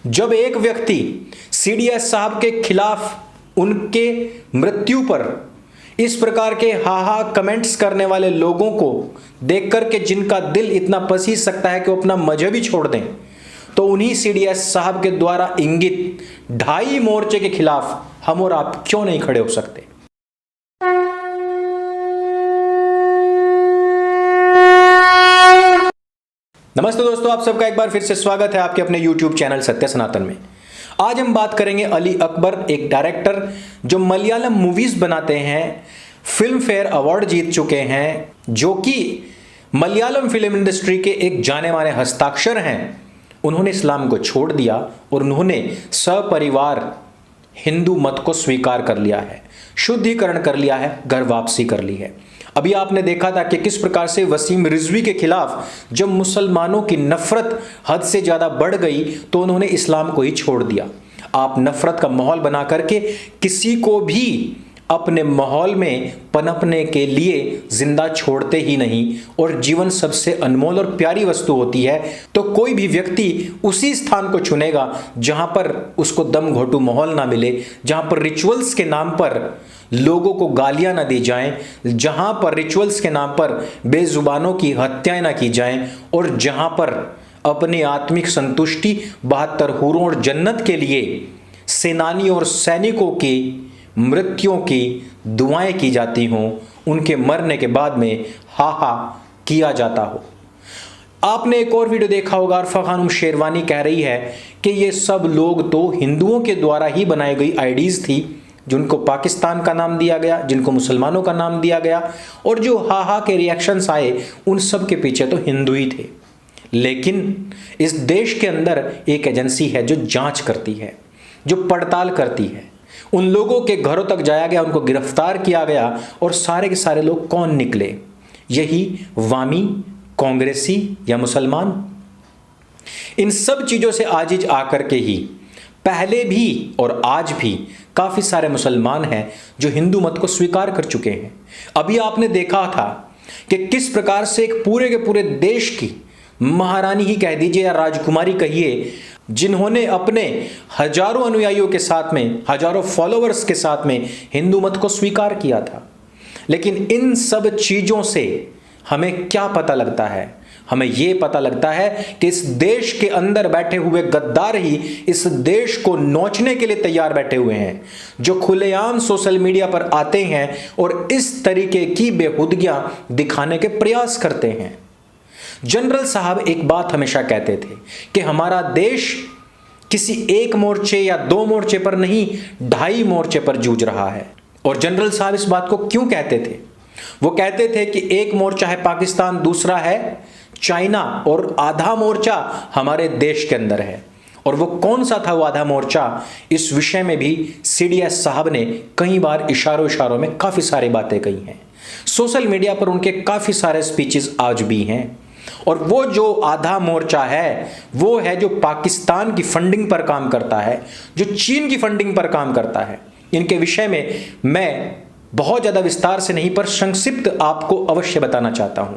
जब एक व्यक्ति सीडीएस साहब के खिलाफ उनके मृत्यु पर इस प्रकार के हाहा कमेंट्स करने वाले लोगों को देख करके जिनका दिल इतना पसीज सकता है कि वो अपना मजहब ही छोड़ दें, तो उन्हीं सीडीएस साहब के द्वारा इंगित 2.5 मोर्चे के खिलाफ हम और आप क्यों नहीं खड़े हो सकते। नमस्ते दोस्तों, आप सबका एक बार फिर से स्वागत है आपके अपने YouTube चैनल सत्य सनातन में। आज हम बात करेंगे अली अकबर, एक डायरेक्टर जो मलयालम मूवीज बनाते हैं, फिल्म फेयर अवार्ड जीत चुके हैं, जो कि मलयालम फिल्म इंडस्ट्री के एक जाने माने हस्ताक्षर हैं। उन्होंने इस्लाम को छोड़ दिया और उन्होंने सपरिवार हिंदू मत को स्वीकार कर लिया है, शुद्धिकरण कर लिया है, घर वापसी कर ली है। अभी आपने देखा था कि किस प्रकार से वसीम रिजवी के खिलाफ जब मुसलमानों की नफरत हद से ज्यादा बढ़ गई तो उन्होंने इस्लाम को ही छोड़ दिया। आप नफरत का माहौल बना करके किसी को भी अपने माहौल में पनपने के लिए जिंदा छोड़ते ही नहीं, और जीवन सबसे अनमोल और प्यारी वस्तु होती है तो कोई भी व्यक्ति उसी स्थान को चुनेगा जहां पर उसको दम घोटू माहौल ना मिले, जहां पर रिचुअल्स के नाम पर लोगों को गालियां ना दी जाएं, जहां पर रिचुअल्स के नाम पर बेजुबानों की हत्याएं ना की जाएं, और जहां पर अपनी आत्मिक संतुष्टि 72 हूरों और जन्नत के लिए सेनानियों और सैनिकों की मृत्युओं की दुआएं की जाती हों, उनके मरने के बाद में हा हा किया जाता हो। आपने एक और वीडियो देखा होगा, अरफा खानम शेरवानी कह रही है कि ये सब लोग तो हिंदुओं के द्वारा ही बनाई गई आईडीज थी, जिनको पाकिस्तान का नाम दिया गया, जिनको मुसलमानों का नाम दिया गया, और जो हा हा के रिएक्शंस आए उन सब के पीछे तो हिंदू ही थे। लेकिन इस देश के अंदर एक एजेंसी है जो जांच करती है, जो पड़ताल करती है। उन लोगों के घरों तक जाया गया, उनको गिरफ्तार किया गया, और सारे के सारे लोग कौन निकले? यही वामी, कांग्रेसी या मुसलमान। इन सब चीजों से आजिज आकर के ही पहले भी और आज भी काफी सारे मुसलमान हैं जो हिंदू मत को स्वीकार कर चुके हैं। अभी आपने देखा था कि किस प्रकार से एक पूरे के पूरे देश की महारानी ही कह दीजिए या राजकुमारी कहिए, जिन्होंने अपने हजारों अनुयायियों के साथ में, हजारों फॉलोअर्स के साथ में हिंदू मत को स्वीकार किया था। लेकिन इन सब चीजों से हमें क्या पता लगता है? हमें यह पता लगता है कि इस देश के अंदर बैठे हुए गद्दार ही इस देश को नोचने के लिए तैयार बैठे हुए हैं, जो खुलेआम सोशल मीडिया पर आते हैं और इस तरीके की बेहुदगियां दिखाने के प्रयास करते हैं। जनरल साहब एक बात हमेशा कहते थे कि हमारा देश किसी एक मोर्चे या 2 मोर्चे पर नहीं, 2.5 मोर्चे पर जूझ रहा है। और जनरल साहब इस बात को क्यों कहते थे? वो कहते थे कि एक मोर्चा है पाकिस्तान, दूसरा है चाइना, और आधा मोर्चा हमारे देश के अंदर है। और वो कौन सा था वो आधा मोर्चा? इस विषय में भी सीडीएस साहब ने कई बार इशारों में काफी सारी बातें कही हैं। सोशल मीडिया पर उनके काफी सारे स्पीचेस आज भी हैं। और वो जो आधा मोर्चा है वो है जो पाकिस्तान की फंडिंग पर काम करता है, जो चीन की फंडिंग पर काम करता है। इनके विषय में मैं बहुत ज्यादा विस्तार से नहीं पर संक्षिप्त आपको अवश्य बताना चाहता हूं।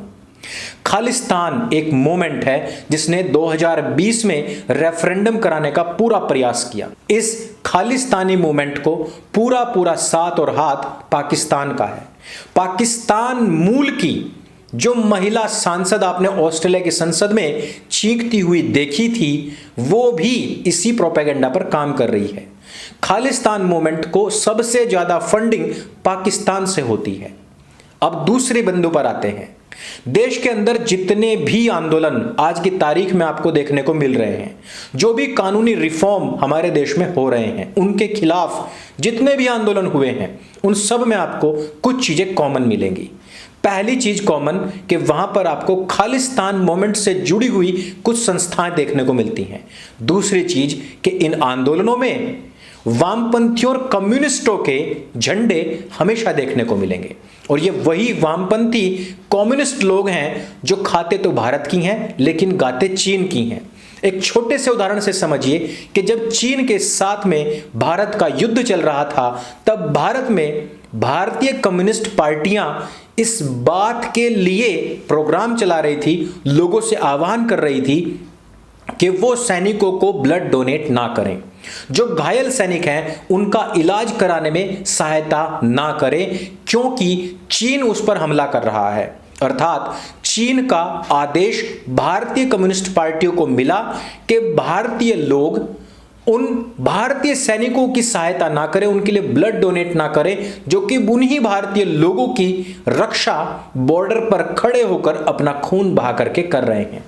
खालिस्तान एक मूवमेंट है जिसने 2020 में रेफरेंडम कराने का पूरा प्रयास किया। इस खालिस्तानी मूवमेंट को पूरा साथ और हाथ पाकिस्तान का है। पाकिस्तान मूल की जो महिला सांसद आपने ऑस्ट्रेलिया की संसद में चीखती हुई देखी थी, वो भी इसी प्रोपेगेंडा पर काम कर रही है। खालिस्तान मूवमेंट को सबसे ज्यादा फंडिंग पाकिस्तान से होती है। अब दूसरे बिंदु पर आते हैं। देश के अंदर जितने भी आंदोलन आज की तारीख में आपको देखने को मिल रहे हैं, जो भी कानूनी रिफॉर्म हमारे देश में हो रहे हैं, उनके खिलाफ जितने भी आंदोलन हुए हैं, उन सब में आपको कुछ चीजें कॉमन मिलेंगी। पहली चीज कॉमन कि वहां पर आपको खालिस्तान मूवमेंट से जुड़ी हुई कुछ संस्थाएं देखने को मिलती हैं। दूसरी चीज कि इन आंदोलनों में वामपंथियों और कम्युनिस्टों के झंडे हमेशा देखने को मिलेंगे, और ये वही वामपंथी कम्युनिस्ट लोग हैं जो खाते तो भारत की हैं लेकिन गाते चीन की हैं। एक छोटे से उदाहरण से समझिए कि जब चीन के साथ में भारत का युद्ध चल रहा था, तब भारत में भारतीय कम्युनिस्ट पार्टियां इस बात के लिए प्रोग्राम चला रही थी, लोगों से आह्वान कर रही थी कि वो सैनिकों को ब्लड डोनेट ना करें, जो घायल सैनिक हैं उनका इलाज कराने में सहायता ना करें, क्योंकि चीन उस पर हमला कर रहा है। अर्थात चीन का आदेश भारतीय कम्युनिस्ट पार्टियों को मिला कि भारतीय लोग उन भारतीय सैनिकों की सहायता ना करें, उनके लिए ब्लड डोनेट ना करें, जो कि उन्हीं भारतीय लोगों की रक्षा बॉर्डर पर खड़े होकर अपना खून बहा करके कर रहे हैं।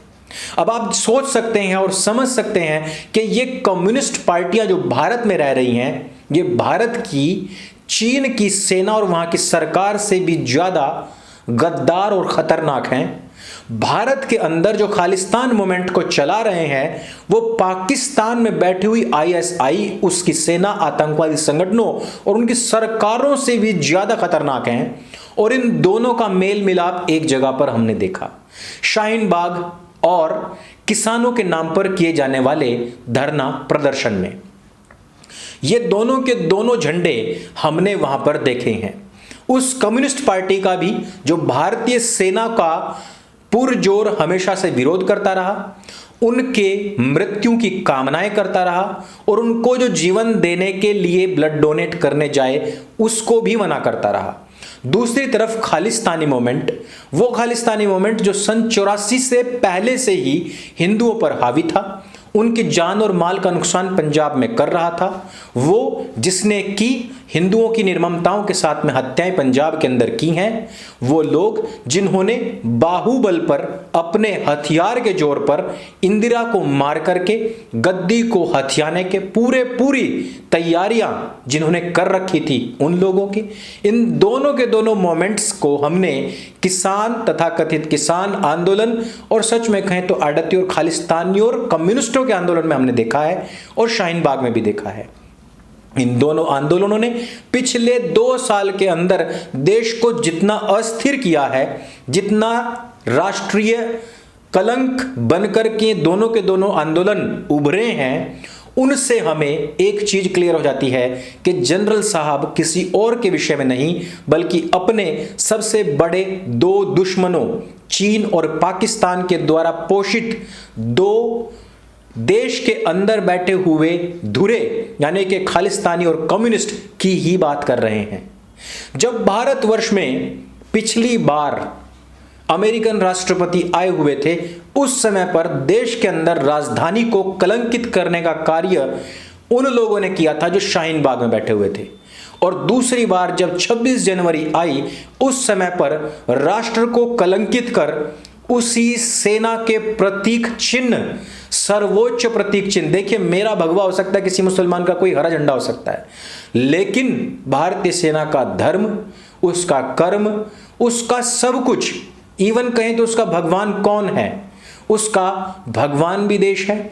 अब आप सोच सकते हैं और समझ सकते हैं कि ये कम्युनिस्ट पार्टियां जो भारत में रह रही हैं, ये भारत की चीन की सेना और वहां की सरकार से भी ज्यादा गद्दार और खतरनाक हैं। भारत के अंदर जो खालिस्तान मूवमेंट को चला रहे हैं, वो पाकिस्तान में बैठी हुई आईएसआई, उसकी सेना, आतंकवादी संगठनों और उनकी सरकारों से भी ज्यादा खतरनाक हैं। और इन दोनों का मेल मिलाप एक जगह पर हमने देखा, शाहीन बाग और किसानों के नाम पर किए जाने वाले धरना प्रदर्शन में। ये दोनों के दोनों झंडे हमने वहां पर देखे हैं। उस कम्युनिस्ट पार्टी का भी जो भारतीय सेना का पुरजोर हमेशा से विरोध करता रहा, उनके मृत्यु की कामनाएं करता रहा और उनको जो जीवन देने के लिए ब्लड डोनेट करने जाए उसको भी मना करता रहा। दूसरी तरफ खालिस्तानी मूवमेंट, वो खालिस्तानी मूवमेंट जो सन 84 से पहले से ही हिंदुओं पर हावी था, उनकी जान और माल का नुकसान पंजाब में कर रहा था, वो जिसने की हिंदुओं की निर्ममताओं के साथ में हत्याएं पंजाब के अंदर की हैं, वो लोग जिन्होंने बाहुबल पर अपने हथियार के जोर पर इंदिरा को मार करके गद्दी को हथियाने के पूरी तैयारियां जिन्होंने कर रखी थी, उन लोगों की, इन दोनों के दोनों मोमेंट्स को हमने किसान तथा कथित किसान आंदोलन और सच में कहें तो आड़ती और खालिस्तानी और कम्युनिस्टों के आंदोलन में हमने देखा है और शाहीन बाग में भी देखा है। इन दोनों आंदोलनों ने पिछले 2 साल के अंदर देश को जितना अस्थिर किया है, जितना राष्ट्रीय कलंक बनकर के दोनों के दोनों आंदोलन उभरे हैं, उनसे हमें एक चीज क्लियर हो जाती है कि जनरल साहब किसी और के विषय में नहीं, बल्कि अपने सबसे बड़े 2 दुश्मनों चीन और पाकिस्तान के द्वारा पोषित 2 देश के अंदर बैठे हुए धुरे यानी कि खालिस्तानी और कम्युनिस्ट की ही बात कर रहे हैं। जब भारतवर्ष में पिछली बार अमेरिकन राष्ट्रपति आए हुए थे, उस समय पर देश के अंदर राजधानी को कलंकित करने का कार्य उन लोगों ने किया था जो शाहीन बाग में बैठे हुए थे। और दूसरी बार जब 26 जनवरी आई, उस समय पर राष्ट्र को कलंकित कर उसी सेना के प्रतीक चिन्ह, सर्वोच्च प्रतीक चिन्ह, देखिए मेरा भगवा हो सकता है, किसी मुसलमान का कोई हरा झंडा हो सकता है, लेकिन भारतीय सेना का धर्म, उसका कर्म, उसका सब कुछ, इवन कहें तो उसका भगवान कौन है, उसका भगवान भी देश है,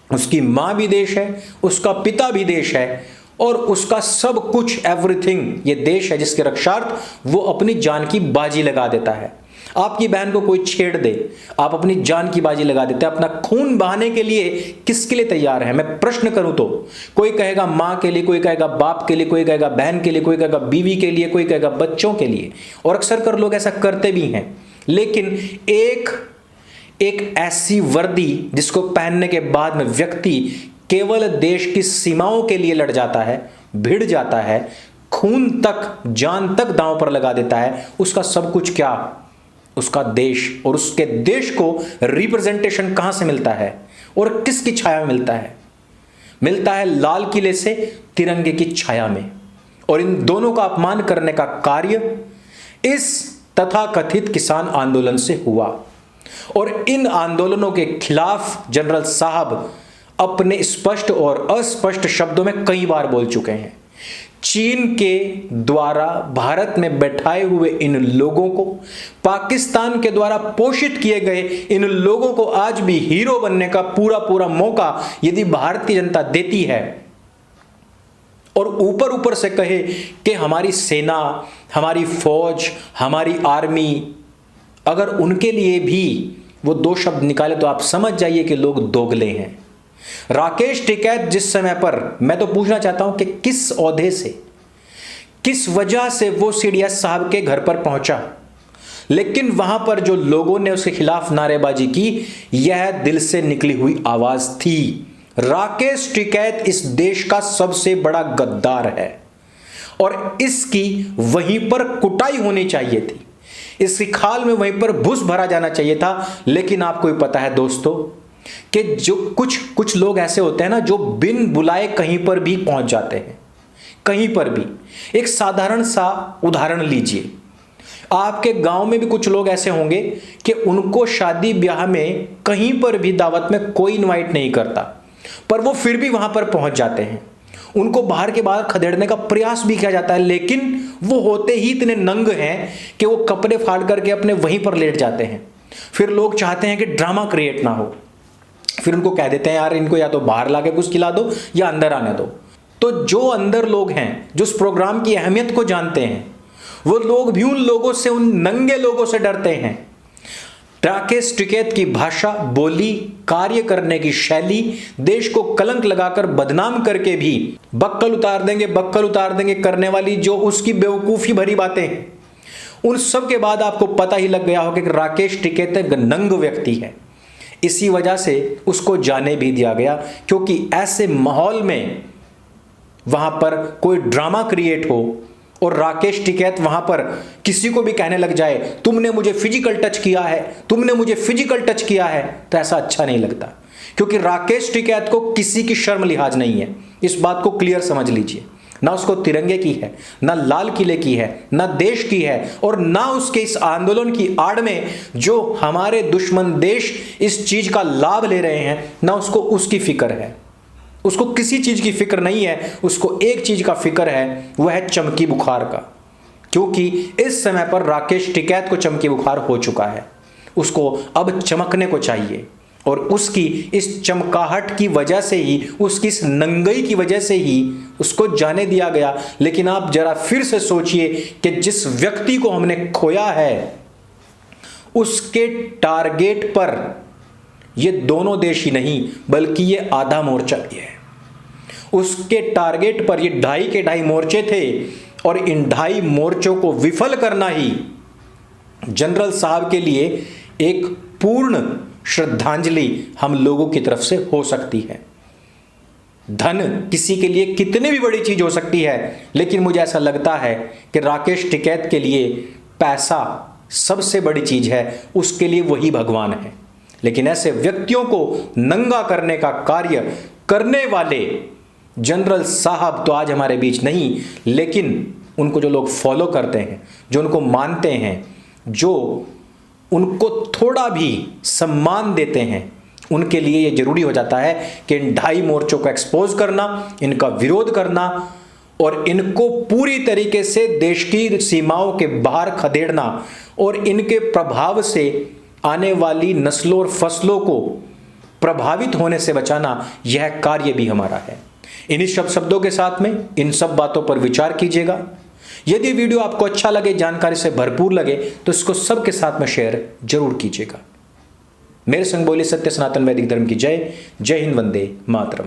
उसकी मां भी देश है, उसका पिता भी देश है और उसका सब कुछ एवरीथिंग ये देश है, जिसके रक्षार्थ वो अपनी जान की बाजी लगा देता है। आपकी बहन को कोई छेड़ दे, आप अपनी जान की बाजी लगा देते हैं, अपना खून बहाने के लिए किसके लिए तैयार है? मैं प्रश्न करूं तो कोई कहेगा मां के लिए, कोई कहेगा बाप के लिए, कोई कहेगा बहन के लिए, कोई कहेगा बीवी के लिए, कोई कहेगा बच्चों के लिए, और अक्सर कर लोग ऐसा करते भी हैं। लेकिन एक ऐसी वर्दी जिसको पहनने के बाद में व्यक्ति केवल देश की सीमाओं के लिए लड़ जाता है, भिड़ जाता है, खून तक, जान तक दांव पर लगा देता है, उसका सब कुछ क्या? उसका देश, और उसके देश को रिप्रेजेंटेशन कहां से मिलता है और किसकी छाया में मिलता है? मिलता है लाल किले से तिरंगे की छाया में। और इन दोनों का अपमान करने का कार्य इस तथाकथित किसान आंदोलन से हुआ। और इन आंदोलनों के खिलाफ जनरल साहब अपने स्पष्ट और अस्पष्ट शब्दों में कई बार बोल चुके हैं। चीन के द्वारा भारत में बैठाए हुए इन लोगों को, पाकिस्तान के द्वारा पोषित किए गए इन लोगों को आज भी हीरो बनने का पूरा मौका यदि भारतीय जनता देती है और ऊपर से कहे कि हमारी सेना, हमारी फौज, हमारी आर्मी, अगर उनके लिए भी वो 2 शब्द निकाले तो आप समझ जाइए कि लोग दोगले हैं। राकेश टिकैत जिस समय पर, मैं तो पूछना चाहता हूं कि किस औहदे से, किस वजह से वो सीडीएस साहब के घर पर पहुंचा? लेकिन वहां पर जो लोगों ने उसके खिलाफ नारेबाजी की, यह दिल से निकली हुई आवाज थी। राकेश टिकैत इस देश का सबसे बड़ा गद्दार है और इसकी वहीं पर कुटाई होनी चाहिए थी, इसकी खाल में वहीं पर भूस भरा जाना चाहिए था। लेकिन आपको भी पता है दोस्तों कि जो कुछ लोग ऐसे होते हैं ना, जो बिन बुलाए कहीं पर भी पहुंच जाते हैं, कहीं पर भी। एक साधारण सा उदाहरण लीजिए, आपके गांव में भी कुछ लोग ऐसे होंगे कि उनको शादी ब्याह में कहीं पर भी दावत में कोई इनवाइट नहीं करता, पर वो फिर भी वहां पर पहुंच जाते हैं। उनको बाहर के बाहर खदेड़ने का प्रयास भी किया जाता है, लेकिन वो होते ही इतने नंग हैं कि वो कपड़े फाड़ करके अपने वहीं पर लेट जाते हैं। फिर लोग चाहते हैं कि ड्रामा क्रिएट ना हो, फिर उनको कह देते हैं यार इनको या तो बाहर लाके कुछ खिला दो या अंदर आने दो। तो जो अंदर लोग हैं, जो उस प्रोग्राम की अहमियत को जानते हैं, वो लोग भी उन लोगों से, उन नंगे लोगों से डरते हैं। राकेश टिकैत की भाषा, बोली, कार्य करने की शैली, देश को कलंक लगाकर बदनाम करके भी बक्कल उतार देंगे करने वाली जो उसकी बेवकूफी भरी बातें हैं, उन सब के बाद आपको पता ही लग गया होगा कि राकेश टिकैत एक नंग व्यक्ति है। इसी वजह से उसको जाने भी दिया गया, क्योंकि ऐसे माहौल में वहां पर कोई ड्रामा क्रिएट हो और राकेश टिकैत वहां पर किसी को भी कहने लग जाए तुमने मुझे फिजिकल टच किया है, तुमने मुझे फिजिकल टच किया है, तो ऐसा अच्छा नहीं लगता। क्योंकि राकेश टिकैत को किसी की शर्म लिहाज नहीं है, इस बात को क्लियर समझ लीजिए। ना उसको तिरंगे की है, ना लाल किले की है, ना देश की है, और ना उसके इस आंदोलन की आड़ में जो हमारे दुश्मन देश इस चीज का लाभ ले रहे हैं, ना उसको उसकी फिक्र है। उसको किसी चीज की फिक्र नहीं है, उसको एक चीज का फिक्र है, वह है चमकी बुखार का। क्योंकि इस समय पर राकेश टिकैत को चमकी बुखार हो चुका है, उसको अब चमकने को चाहिए। और उसकी इस चमकाहट की वजह से ही, उसकी इस नंगई की वजह से ही उसको जाने दिया गया। लेकिन आप जरा फिर से सोचिए कि जिस व्यक्ति को हमने खोया है, उसके टारगेट पर ये दोनों देश ही नहीं बल्कि ये आधा मोर्चा भी है। उसके टारगेट पर ये 2.5 के 2.5 मोर्चे थे, और इन 2.5 मोर्चों को विफल करना ही जनरल साहब के लिए एक पूर्ण श्रद्धांजलि हम लोगों की तरफ से हो सकती है। धन किसी के लिए कितनी भी बड़ी चीज हो सकती है, लेकिन मुझे ऐसा लगता है कि राकेश टिकैत के लिए पैसा सबसे बड़ी चीज है, उसके लिए वही भगवान है। लेकिन ऐसे व्यक्तियों को नंगा करने का कार्य करने वाले जनरल साहब तो आज हमारे बीच नहीं, लेकिन उनको जो लोग फॉलो करते हैं, जो उनको मानते हैं, जो उनको थोड़ा भी सम्मान देते हैं, उनके लिए ये जरूरी हो जाता है कि इन 2.5 मोर्चों को एक्सपोज करना, इनका विरोध करना और इनको पूरी तरीके से देश की सीमाओं के बाहर खदेड़ना और इनके प्रभाव से आने वाली नस्लों और फसलों को प्रभावित होने से बचाना, यह कार्य भी हमारा है। इन्हीं शब्दों के साथ में इन सब बातों पर विचार कीजिएगा। यदि वीडियो आपको अच्छा लगे, जानकारी से भरपूर लगे, तो इसको सबके साथ में शेयर जरूर कीजिएगा। मेरे संग बोले सत्य सनातन वैदिक धर्म की जय। जय हिंद, वंदे मातरम।